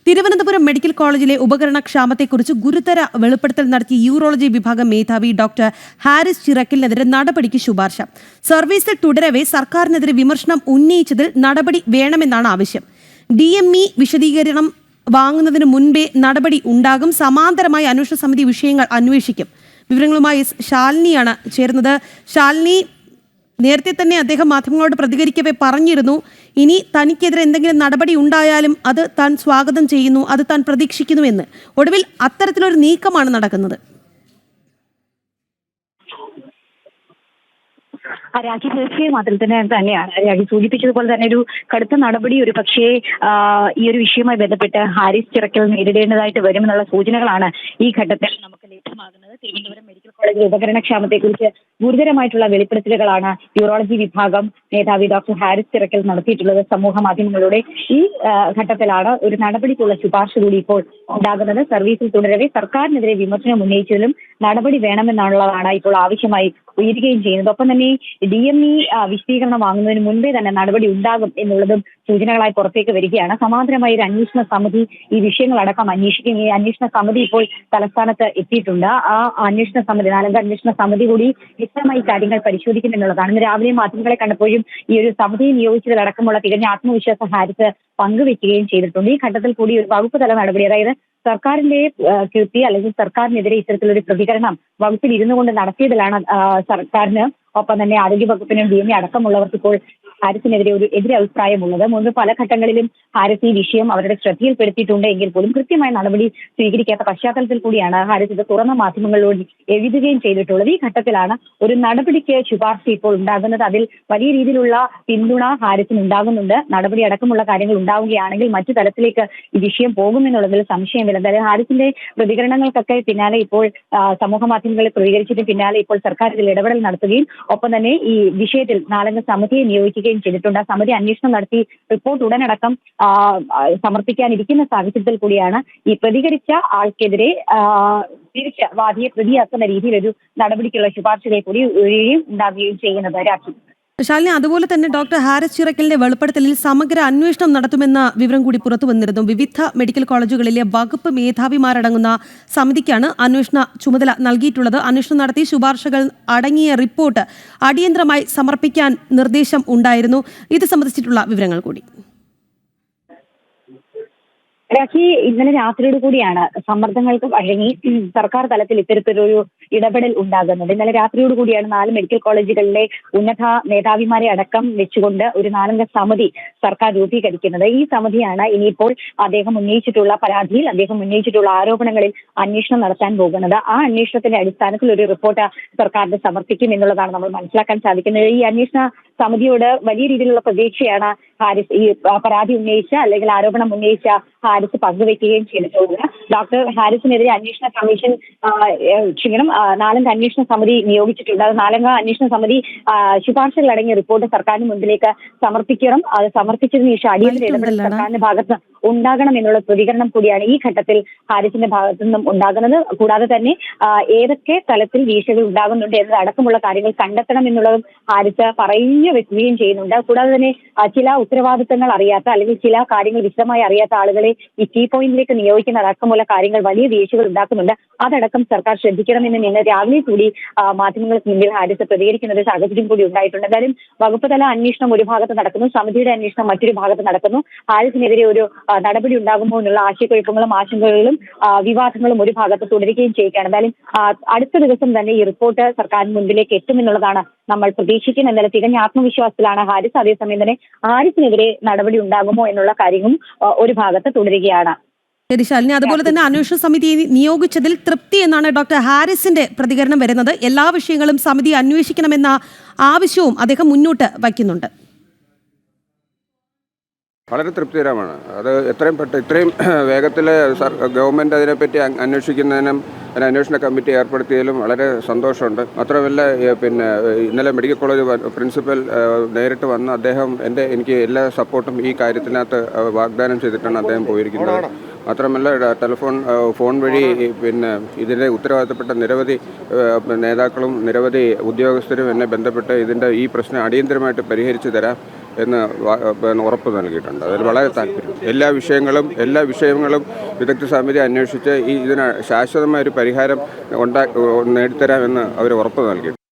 Thiruvananthapuram medical കോളേജിലെ ഉപകരണക്ഷാമത്തെക്കുറിച്ച് ഗുരുതര വെളിപ്പെടുത്തൽ നടത്തിയ യൂറോളജി വിഭാഗം മേധാവി ഡോക്ടർ ഹാരിസ് ചിറക്കലിനെതിരെ നടപടിക്ക് ശുപാർശ. സർവീസിൽ തുടരവെ സർക്കാരിനെതിരെ വിമർശനം ഉന്നയിച്ചതിൽ നടപടി വേണമെന്നാണ് ആവശ്യം. DME വിശദീകരണം വാങ്ങുന്നതിന് മുൻപേ നടപടി ഉണ്ടാകും. സമാന്തരമായി അന്വേഷണ സമിതി വിഷയങ്ങൾ അന്വേഷിക്കും. വിവരങ്ങളുമായി ശാലിനിയാണ് ചേരുന്നത്. ശാലിനി, നേരത്തെ തന്നെ അദ്ദേഹം മാധ്യമങ്ങളോട് പ്രതികരിക്കവേ പറഞ്ഞിരുന്നു, ഇനി തനിക്കെതിരെ എന്തെങ്കിലും നടപടി ഉണ്ടായാലും അത് താൻ സ്വാഗതം ചെയ്യുന്നു, അത് താൻ പ്രതീക്ഷിക്കുന്നുവെന്ന്. ഒടുവിൽ അത്തരത്തിലൊരു നീക്കമാണ് നടക്കുന്നത്. രാഖി തീർച്ചയായും അതിൽ തന്നെയാണ് രാഖി സൂചിപ്പിച്ചതുപോലെ തന്നെ ഒരു കടുത്ത നടപടി ഒരു പക്ഷേ ഈ ഒരു വിഷയവുമായി ബന്ധപ്പെട്ട് ഹാരിസ് ചിറക്കൽ നേരിടേണ്ടതായിട്ട് വരുമെന്നുള്ള സൂചനകളാണ് ഈ ഘട്ടത്തിൽ നമുക്ക് ലഭ്യമാകുന്നത്. തിരുവനന്തപുരം മെഡിക്കൽ കോളേജിൽ ഉപകരണക്ഷാമത്തെക്കുറിച്ച് ഗുരുതരമായിട്ടുള്ള വെളിപ്പെടുത്തലുകളാണ് യൂറോളജി വിഭാഗം മേധാവി ഡോക്ടർ ഹാരിസ് ചിറക്കൽ നടത്തിയിട്ടുള്ളത്. സമൂഹ മാധ്യമങ്ങളിലൂടെ ഈ ഘട്ടത്തിലാണ് ഒരു നടപടിക്കുള്ള ശുപാർശ കൂടി ഇപ്പോൾ ഉണ്ടാകുന്നത്. സർവീസിൽ തുടരവെ സർക്കാരിനെതിരെ വിമർശനം ഉന്നയിച്ചതിലും നടപടി വേണമെന്നുള്ളതാണ് ഇപ്പോൾ ആവശ്യമായി ഉയരുകയും ചെയ്യുന്നത്. ഒപ്പം തന്നെ DME വിശദീകരണം വാങ്ങുന്നതിന് മുൻപേ തന്നെ നടപടി ഉണ്ടാകും എന്നുള്ളതും സൂചനകളായി പുറത്തേക്ക് വരികയാണ്. സമാന്തരമായി ഒരു അന്വേഷണ സമിതി ഈ വിഷയങ്ങളടക്കം അന്വേഷിക്കും. ഈ അന്വേഷണ സമിതി ഇപ്പോൾ തലസ്ഥാനത്ത് എത്തിയിട്ടുണ്ട്. ആ അന്വേഷണ സമിതി, നാലംഗ അന്വേഷണ സമിതി കൂടി വ്യക്തമായി കാര്യങ്ങൾ പരിശോധിക്കും എന്നുള്ളതാണ്. ഇന്ന് രാവിലെ മാധ്യമങ്ങളെ കണ്ടപ്പോഴും ഈ ഒരു സമിതിയെ നിയോഗിച്ചതിലടക്കമുള്ള തികഞ്ഞ ആത്മവിശ്വാസം ഹാരിസ് പങ്കുവെക്കുകയും ചെയ്തിട്ടുണ്ട്. ഈ ഘട്ടത്തിൽ കൂടി ഒരു വകുപ്പ് തല നടപടി, അതായത് സർക്കാരിന്റെ കീർത്തി അല്ലെങ്കിൽ സർക്കാരിനെതിരെ ഇത്തരത്തിലൊരു പ്രതികരണം വകുപ്പിൽ ഇരുന്നു കൊണ്ട് നടത്തിയതിലാണ് സർക്കാരിന്, ഒപ്പം തന്നെ ആരോഗ്യ വകുപ്പിനും DME അടക്കമുള്ളവർക്ക് ഇപ്പോൾ ഹാരിസിനെതിരെ ഒരു എതിരഭിപ്രായമുള്ളത്. മുൻപ് പല ഘട്ടങ്ങളിലും ഹാരിസ് ഈ വിഷയം അവരുടെ ശ്രദ്ധയിൽപ്പെടുത്തിയിട്ടുണ്ട് എങ്കിൽ പോലും കൃത്യമായ നടപടി സ്വീകരിക്കാത്ത പശ്ചാത്തലത്തിൽ കൂടിയാണ് ഹാരിസ് ഇത് തുറന്ന മാധ്യമങ്ങളോട് എഴുതുകയും ചെയ്തിട്ടുള്ളത്. ഈ ഘട്ടത്തിലാണ് ഒരു നടപടിക്ക് ശുപാർശ ഇപ്പോൾ ഉണ്ടാകുന്നത്. അതിൽ വലിയ രീതിയിലുള്ള പിന്തുണ ഹാരിസിന് ഉണ്ടാകുന്നുണ്ട്. നടപടി അടക്കമുള്ള കാര്യങ്ങൾ ഉണ്ടാവുകയാണെങ്കിൽ മറ്റു തലത്തിലേക്ക് ഈ വിഷയം പോകുമെന്നുള്ളതിൽ സംശയമില്ല. എന്തായാലും ഹാരിസിന്റെ പ്രതികരണങ്ങൾക്കൊക്കെ പിന്നാലെ ഇപ്പോൾ സമൂഹ മാധ്യമങ്ങളിൽ പ്രതികരിച്ചതിന് പിന്നാലെ ഇപ്പോൾ സർക്കാർ ഇതിൽ ഇടപെടൽ നടത്തുകയും ഒപ്പം തന്നെ ഈ വിഷയത്തിൽ നാലംഗ സമിതിയെ നിയോഗിക്കുകയും ചെയ്തിട്ടുണ്ട്. ആ സമിതി അന്വേഷണം നടത്തി റിപ്പോർട്ട് ഉടനടക്കം സമർപ്പിക്കാനിരിക്കുന്ന സാഹചര്യത്തിൽ കൂടിയാണ് ഈ പ്രതികരിച്ച ആൾക്കെതിരെ തിരിച്ച് വാദിയെ പ്രതിയാക്കുന്ന രീതിയിലൊരു നടപടിക്കുള്ള ശുപാർശയെ കൂടി ഉണ്ടാകുകയും ചെയ്യുന്നത്. രാഖി, ശാലിനി, അതുപോലെ തന്നെ ഡോക്ടർ ഹാരിസ് ചിറക്കലിന്റെ വെളിപ്പെടുത്തലിൽ സമഗ്ര അന്വേഷണം നടത്തുമെന്ന വിവരം കൂടി പുറത്തു വന്നിരുന്നു. വിവിധ മെഡിക്കൽ കോളേജുകളിലെ വകുപ്പ് മേധാവിമാരടങ്ങുന്ന സമിതിക്കാണ് അന്വേഷണ ചുമതല നൽകിയിട്ടുള്ളത്. അന്വേഷണം നടത്തി ശുപാർശകൾ അടങ്ങിയ റിപ്പോർട്ട് അടിയന്തരമായി സമർപ്പിക്കാൻ നിർദ്ദേശം ഉണ്ടായിരുന്നു. ഇത് സംബന്ധിച്ചിട്ടുള്ള വിവരങ്ങൾ കൂടി. രാഖി, ഇന്നലെ രാത്രിയോട് കൂടിയാണ് സമ്മർദ്ദങ്ങൾക്ക് വഴങ്ങി സർക്കാർ തലത്തിൽ ഇത്തരത്തിലൊരു ഇടപെടൽ ഉണ്ടാകുന്നത്. ഇന്നലെ രാത്രിയോട് കൂടിയാണ് 4 മെഡിക്കൽ കോളേജുകളിലെ ഉന്നത മേധാവിമാരെ അടക്കം വെച്ചുകൊണ്ട് ഒരു 4-അംഗ സമിതി സർക്കാർ രൂപീകരിക്കുന്നത്. ഈ സമിതിയാണ് ഇനിയിപ്പോൾ അദ്ദേഹം ഉന്നയിച്ചിട്ടുള്ള പരാതിയിൽ, അദ്ദേഹം ഉന്നയിച്ചിട്ടുള്ള ആരോപണങ്ങളിൽ അന്വേഷണം നടത്താൻ പോകുന്നത്. ആ അന്വേഷണത്തിന്റെ അടിസ്ഥാനത്തിൽ ഒരു റിപ്പോർട്ട് സർക്കാരിന് സമർപ്പിക്കും എന്നുള്ളതാണ് നമ്മൾ മനസ്സിലാക്കാൻ സാധിക്കുന്നത്. ഈ അന്വേഷണ സമിതിയോട് വലിയ രീതിയിലുള്ള പ്രതീക്ഷയാണ് ഹാരിസ്, ഈ പരാതി ഉന്നയിച്ച അല്ലെങ്കിൽ ആരോപണം ഉന്നയിച്ച ഹാരിസ് പങ്കുവെക്കുകയും ചെയ്തിട്ടുള്ളത്. ഡോക്ടർ ഹാരിസിനെതിരെ അന്വേഷണ കമ്മീഷൻ ക്ഷമിക്കണം 4-അംഗ അന്വേഷണ സമിതി നിയോഗിച്ചിട്ടുണ്ട്. അത് 4-അംഗ അന്വേഷണ സമിതി ശുപാർശകൾ അടങ്ങിയ റിപ്പോർട്ട് സർക്കാരിന് മുൻപിലേക്ക് സമർപ്പിക്കണം. അത് സമർപ്പിച്ചതിന് ശേഷം അടിയന്തര ഇടപെടൽ സർക്കാരിന്റെ ഭാഗത്ത് ഉണ്ടാകണം എന്നുള്ള പ്രതികരണം കൂടിയാണ് ഈ ഘട്ടത്തിൽ ഹാരിസിന്റെ ഭാഗത്തു നിന്നും ഉണ്ടാകുന്നത്. കൂടാതെ തന്നെ ഏതൊക്കെ തലത്തിൽ വീഴ്ചകൾ ഉണ്ടാകുന്നുണ്ട് എന്നത് അടക്കമുള്ള കാര്യങ്ങൾ കണ്ടെത്തണം എന്നുള്ളതും ഹാരിസ് പറഞ്ഞു വെക്കുകയും ചെയ്യുന്നുണ്ട്. കൂടാതെ തന്നെ ചില ഉത്തരവാദിത്തങ്ങൾ അറിയാത്ത അല്ലെങ്കിൽ ചില കാര്യങ്ങൾ വിശദമായി അറിയാത്ത ആളുകളെ ഈ കീ പോയിന്റിലേക്ക് നിയോഗിക്കുന്ന അടക്കമുള്ള കാര്യങ്ങൾ വലിയ വീഴ്ചകൾ ഉണ്ടാക്കുന്നുണ്ട്. അതടക്കം സർക്കാർ ശ്രദ്ധിക്കണമെന്ന് ഇന്ന് രാവിലെ കൂടി മാധ്യമങ്ങൾക്ക് മുന്നിൽ ഹാരിസ് പ്രതികരിക്കുന്ന ഒരു സാഹചര്യം കൂടി ഉണ്ടായിട്ടുണ്ട്. എന്തായാലും വകുപ്പ് തല അന്വേഷണം ഒരു ഭാഗത്ത് നടക്കുന്നു, സമിതിയുടെ അന്വേഷണം മറ്റൊരു ഭാഗത്ത് നടക്കുന്നു. ഹാരിസിനെതിരെ ഒരു നടപടി ഉണ്ടാകുമോ എന്നുള്ള ആശയക്കുഴപ്പങ്ങളും ആശങ്കകളും വിവാദങ്ങളും ഒരു ഭാഗത്ത് തുടരുകയും ചെയ്യുകയാണ്. എന്തായാലും അടുത്ത ദിവസം തന്നെ ഈ റിപ്പോർട്ട് സർക്കാരിന് മുൻപിലേക്ക് എത്തുമെന്നുള്ളതാണ് നമ്മൾ പ്രതീക്ഷിക്കുന്നത്. എന്തായാലും തികഞ്ഞ ആത്മവിശ്വാസത്തിലാണ് ഹാരിസ്. അതേസമയം തന്നെ ഹാരിസിനെതിരെ നടപടി ഉണ്ടാകുമോ എന്നുള്ള കാര്യവും ഒരു ഭാഗത്ത് തുടരുകയാണ്. ശരി ശാലിനി, അതുപോലെ തന്നെ അന്വേഷണ സമിതി നിയോഗിച്ചതിൽ തൃപ്തി എന്നാണ് ഡോക്ടർ ഹാരിസിന്റെ പ്രതികരണം വരുന്നത്. എല്ലാ വിഷയങ്ങളും സമിതി അന്വേഷിക്കണമെന്ന ആവശ്യവും അദ്ദേഹം മുന്നോട്ട് വയ്ക്കുന്നുണ്ട്. വളരെ തൃപ്തികരമാണ്. അത് ഇത്രയും വേഗത്തിൽ ഗവൺമെൻറ് അതിനെപ്പറ്റി അന്വേഷിക്കുന്നതിനും ഒരു അന്വേഷണ കമ്മിറ്റി ഏർപ്പെടുത്തിയതിലും വളരെ സന്തോഷമുണ്ട്. മാത്രമല്ല ഇന്നലെ മെഡിക്കൽ കോളേജ് പ്രിൻസിപ്പൽ നേരിട്ട് വന്ന് അദ്ദേഹം എനിക്ക് എല്ലാ സപ്പോർട്ടും ഈ കാര്യത്തിനകത്ത് വാഗ്ദാനം ചെയ്തിട്ടാണ് അദ്ദേഹം പോയിരിക്കുന്നത്. മാത്രമല്ല ഫോൺ വഴി ഇതിൻ്റെ ഉത്തരവാദിത്തപ്പെട്ട നിരവധി നേതാക്കളും നിരവധി ഉദ്യോഗസ്ഥരും എന്നെ ബന്ധപ്പെട്ട് ഈ പ്രശ്നം അടിയന്തരമായിട്ട് പരിഹരിച്ചു തരാം, എന്ന് ഉറപ്പ് നൽകിയിട്ടുണ്ട്. അതിൽ വളരെ താല്പര്യം. എല്ലാ വിഷയങ്ങളും വിദഗ്ധ സമിതി അന്വേഷിച്ച് ഇതിന് ശാശ്വതമായ ഒരു പരിഹാരം നേടിത്തരാമെന്ന് അവർ ഉറപ്പ് നൽകിയിട്ടുണ്ട്.